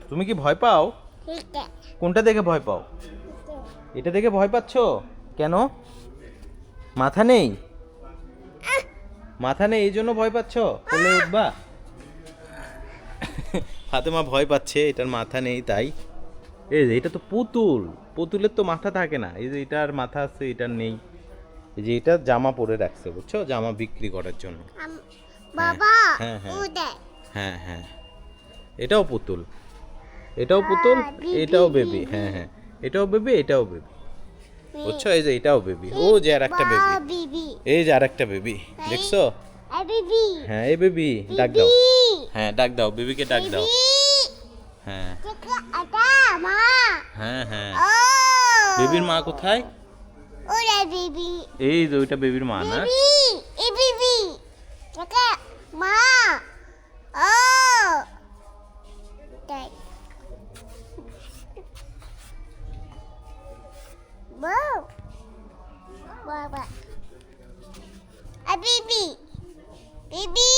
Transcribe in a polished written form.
তুমি কি ভয় পাও? এটা কোনটা দেখে ভয় পাও? এটা দেখে ভয় পাচ্ছ কেন? মাথা নেই? মাথা নেই এই জন্য ভয় পাচ্ছ? কোলে উঠবা? ফাতেমা ভয় পাচ্ছে, এটার মাথা নেই তাই। এই যে এটা তো পুতুল, পুতুলের তো মাথা থাকে না। এই যে এটার মাথা আছে, এটার নেই। এই যে এটা জামা পরে রাখছে, বুঝছো, জামা বিক্রি করার জন্য। বাবা হ্যাঁ হ্যাঁ উদে হ্যাঁ হ্যাঁ, এটাও পুতুল, এটাও পুতুল, এটাও বেবি। হ্যাঁ হ্যাঁ, এটাও বেবি, এটাও বেবি, বুঝছো। এই যে এটাও বেবি, ও যে আর একটা বেবি, বিবি এই যে আর একটা বেবি, দেখছো? বিবি হ্যাঁ এই বেবি, ডাক দাও। হ্যাঁ ডাক দাও, বেবিকে ডাক দাও। হ্যাঁ এটা মা হ্যাঁ হ্যাঁ, ও বেবির মা কোথায়? ওরে বিবি এই যে ওইটা বেবির মা না? বিবি এই বিবি এটা মা ও তাই বউ বাবা বিবি বিবি